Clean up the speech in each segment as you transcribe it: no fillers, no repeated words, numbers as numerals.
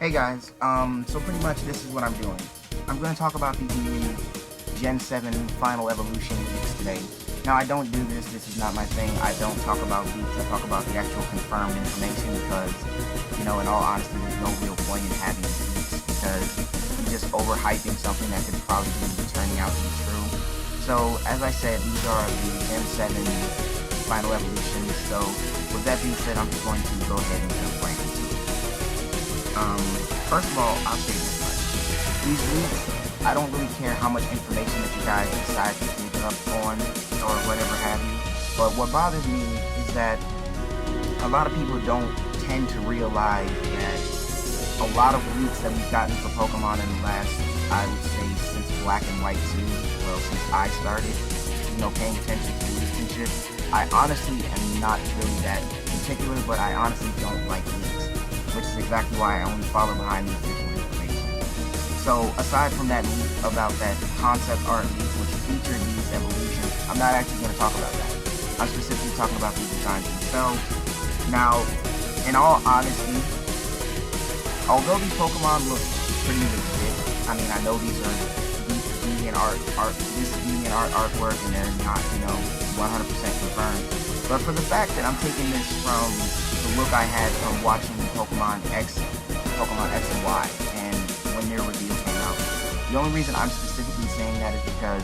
Hey guys, so pretty much this is what I'm doing. I'm going to talk about the new Gen 7 Final Evolution leaks today. Now, I don't do this is not my thing. I don't talk about leaks, I talk about the actual confirmed information because, in all honesty, there's no real point in having leaks because you're just overhyping something that could probably be turning out to be true. So, as I said, these are the Gen 7 Final Evolutions, so with that being said, I'm just going to go ahead and jump right into it. First of all, I'll say this much. These leaks, I don't really care how much information that you guys decide to dig up on or whatever have you, but what bothers me is that a lot of people don't tend to realize that a lot of leaks that we've gotten for Pokemon in the last, I would say, since Black and White 2, well, since I started, paying attention to leaks and shit, I honestly am not really that particular, but I honestly don't like leaks, which is exactly why I only follow behind the official information. So aside from that leak about that concept art leak which featured these evolutions, I'm not actually going to talk about that. I'm specifically talking about the designs themselves. Now, in all honesty, although these Pokemon look pretty legit, I mean, I know these are deviant artwork and they're not, 100% confirmed. But for the fact that I'm taking this from the look I had from watching Pokemon X and Y, and when their reveal came out, the only reason I'm specifically saying that is because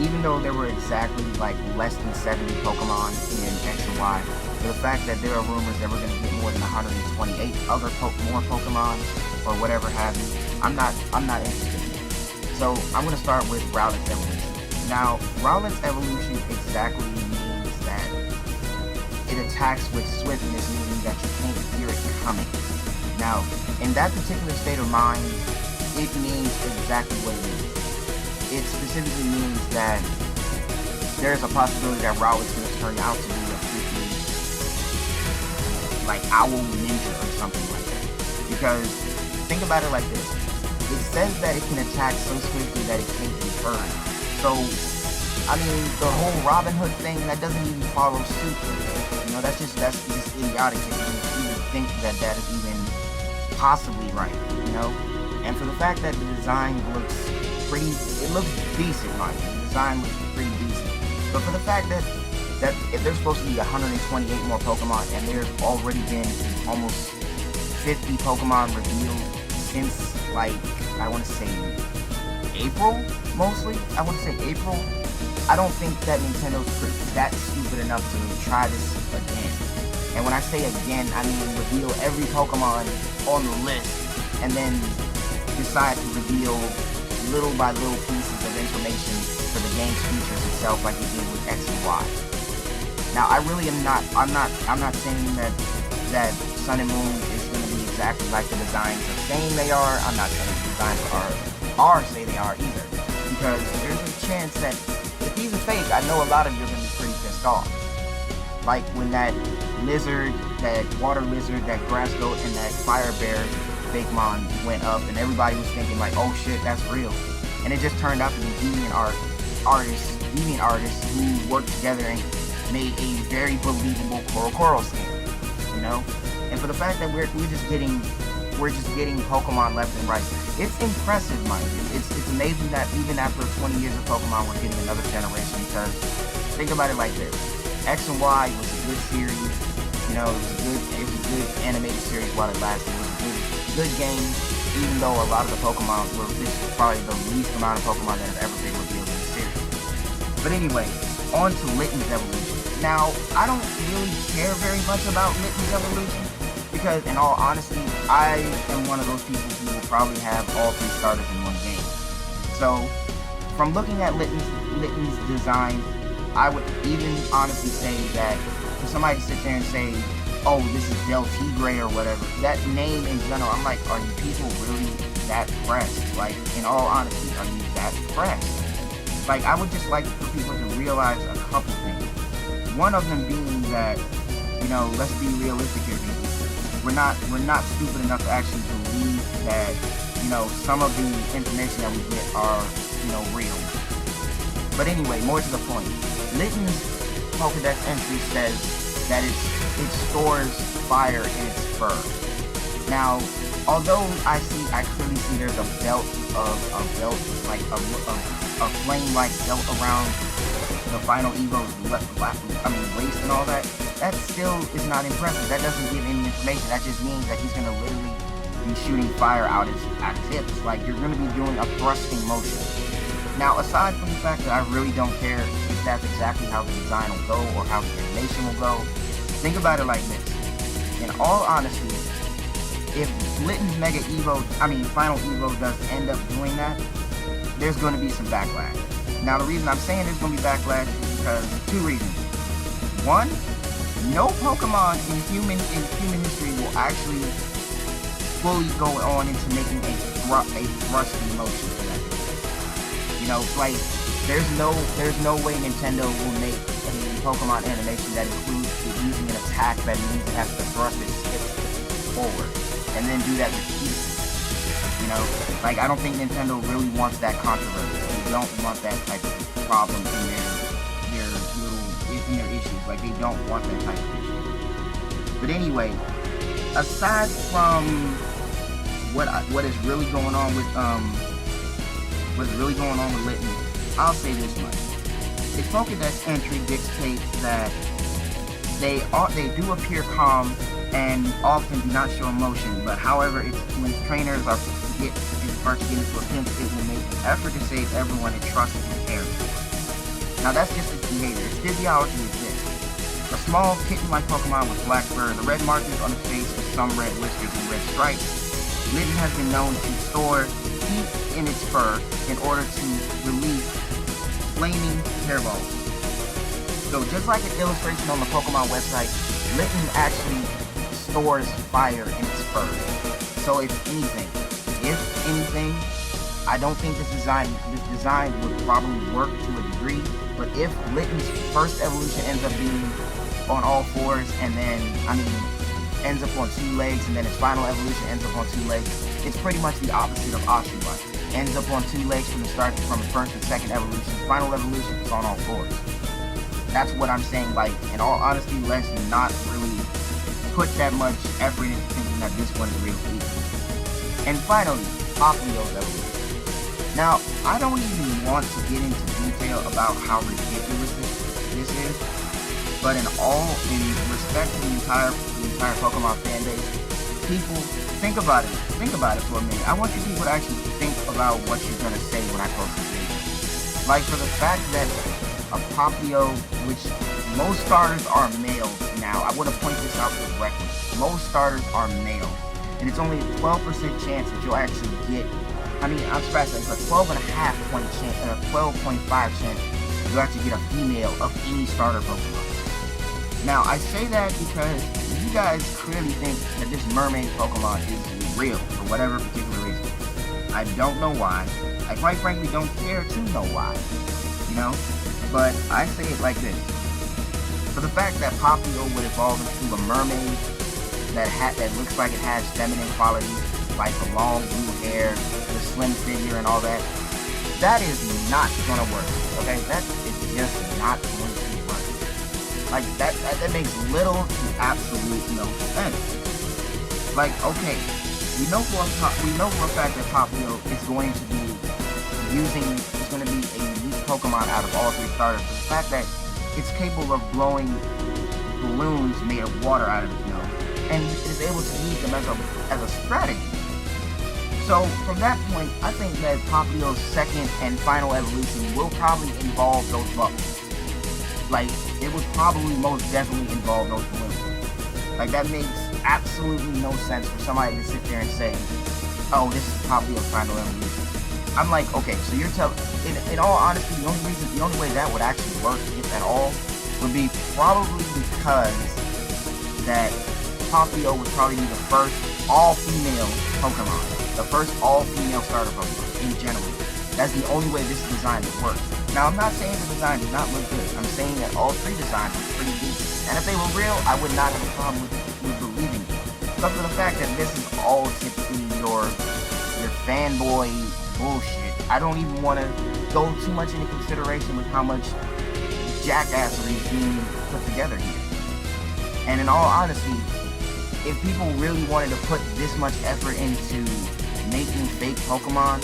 even though there were exactly like less than 70 Pokemon in X and Y, for the fact that there are rumors that we're going to get more than 128 other more Pokemon or whatever have you, I'm not interested in it. So I'm going to start with Rowlett's evolution. Now, Rowlett's evolution exactly means that it attacks with swiftness, meaning that you can't hear it coming. Now, in that particular state of mind, it means exactly what it is. It specifically means that there's a possibility that Rowlett's going to turn out to be a freaking, like, owl ninja or something like that. Because, think about it like this. It says that it can attack so swiftly that it can't be heard. So, I mean, the whole Robin Hood thing, that doesn't even follow suit with it. That's just idiotic if you even think that is even possibly right, And for the fact that the design looks decent, like the design looks pretty decent. But for the fact that if there's supposed to be 128 more Pokemon and there's already been almost 50 Pokemon revealed since, like, I want to say April, mostly? I want to say April. I don't think that Nintendo's that stupid enough to try this again. And when I say again, I mean reveal every Pokemon on the list and then decide to reveal little by little pieces of information for the game's features itself like it did with X and Y. Now, I really am not, I'm not saying that Sun and Moon is going to be exactly like the designs are saying they are. I'm not saying the designs are say they are either. Because there's a chance that if these are fake, I know a lot of you are going to be pretty pissed off. Like when that lizard, that water lizard, that grass goat, and that fire bear fakemon went up, and everybody was thinking like, oh shit, that's real. And it just turned out to be deviant artists who worked together and made a very believable Coral skin, And for the fact that we're just getting Pokemon left and right, it's impressive, mind you. It's amazing that even after 20 years of Pokemon, we're getting another generation. Because think about it like this: X and Y was a good series. It was a good animated series while it lasted. It was a good game, even though a lot of the Pokemon this is probably the least amount of Pokemon that have ever been revealed in the series. But anyway, on to Litten's evolution. Now, I don't really care very much about Litten's evolution because, in all honesty, I am one of those people who will probably have all three starters in one game. So, from looking at Litten's design, I would even honestly say that for somebody to sit there and say, oh, this is Del Tigre or whatever, that name in general, I'm like, are you people really that pressed? Like, in all honesty, are you that pressed? Like, I would just like for people to realize a couple things. One of them being that, let's be realistic here, people. We're not stupid enough to actually believe that, some of the information that we get are, real. But anyway, more to the point. Litten's Pokedex entry says that it stores fire in its fur. Now, although I clearly see there's a belt like a flame like belt around the final Evo's waist and all that. That still is not impressive. That doesn't give any information. That just means that he's gonna literally be shooting fire out his hips. Like, you're gonna be doing a thrusting motion. Now, aside from the fact that I really don't care if that's exactly how the design will go or how the animation will go, think about it like this. In all honesty, if Litten's Final Evo does end up doing that, there's going to be some backlash. Now, the reason I'm saying there's going to be backlash is because of two reasons. One, no Pokemon in human history will actually fully go on into making a thrusting motion for that. You know, like, there's no way Nintendo will make a Pokemon animation that includes using an attack that means it has to thrust its hips forward and then do that repeatedly. You know, like, I don't think Nintendo really wants that controversy. They don't want that type of problem in their issues. Like, they don't want that type of issue. But anyway, aside from what is really going on with Litten, I'll say this much. The Pokédex entry dictates that they do appear calm and often do not show emotion, but however, when trainers start to get into a pinch, it will make an effort to save everyone and trust and care. Now, that's just its behavior. Its physiology is this. A small kitten-like Pokemon with black fur, the red markings on the face with some red whiskers and red stripes. Litten has been known to store heat in its fur in order to release flaming hairballs. So just like an illustration on the Pokemon website, Litten actually stores fire in its fur. So if anything, I don't think this design would probably work to a degree, but if Litten's first evolution ends up being on all fours and then, ends up on two legs, and then its final evolution ends up on two legs, it's pretty much the opposite of Oshawott. Ends up on two legs from the first and second evolution. Final evolution is on all fours. That's what I'm saying. Like, in all honesty, let's not really put that much effort into thinking that this one's real easy. And finally, Poplio's evolution. Now, I don't even want to get into detail about how ridiculous this is, but in respect to the entire Pokemon fan base, people, think about it for a minute. I want you people to actually think about what you're gonna say when I post this video. Like, for the fact that a Poplio, which most starters are male now, I want to point this out correctly. Most starters are male, and it's only a 12% chance that you'll actually get. I'm scratching. It's a 12.5 chance you'll actually get a female of any starter Pokemon. Now, I say that because you guys clearly think that this mermaid Pokemon is real for whatever particular reason. I don't know why. I quite frankly don't care to know why. You know? But I say it like this. For the fact that Poplio would evolve into a mermaid that looks like it has feminine qualities, like the long blue hair, the slim figure and all that, that is not gonna work. Okay? That is just not going to work. Like, that makes little to absolute no sense. Like, okay, we know for a fact that Poplio is going to be a unique Pokemon out of all three starters. The fact that it's capable of blowing balloons made of water out of its nose, and is able to use them as a strategy. So from that point, I think that Poplio's second and final evolution will probably involve those bubbles. Like, it would probably most definitely involve those balloons. Like, that makes absolutely no sense for somebody to sit there and say, oh, this is Poplio's final evolution. I'm like, okay, so you're telling, in all honesty, the only way that would actually work, if at all, would be probably because that Poplio would probably be the first all-female Pokemon. The first all-female starter Pokemon, in general. That's the only way this design would work. Now, I'm not saying the design does not look good. I'm saying that all three designs are pretty decent. And if they were real, I would not have a problem with believing it. But for the fact that this is all typically your fanboy bullshit, I don't even want to go too much into consideration with how much jackassery is being put together here. And in all honesty, if people really wanted to put this much effort into making fake Pokemon,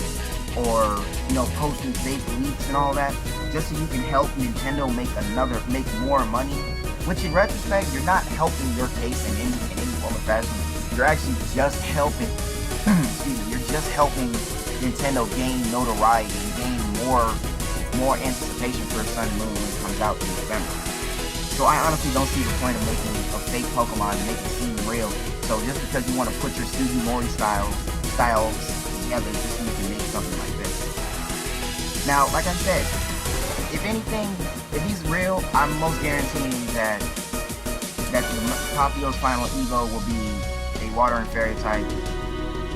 or posting fake leaks and all that, just so you can help Nintendo make more money, which in retrospect, you're not helping your case in any form or fashion. You're actually just helping excuse me, you're just helping Nintendo gain notoriety and gain more anticipation for Sun and Moon when it comes out in November. So I honestly don't see the point of making a fake Pokemon and make it seem real. So just because you want to put your Sugimori styles together just so you can make something like this. Now, like I said, if anything, if he's real, I'm most guaranteeing that Papio's final Evo will be a Water and Fairy type.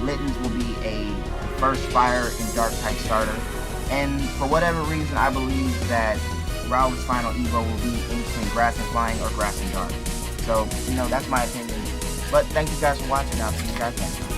Litten's will be a first Fire and Dark type starter. And for whatever reason, I believe that Rowlett's final Evo will be in between Grass and Flying or Grass and Dark. So, that's my opinion. But thank you guys for watching. I'll see you guys next time.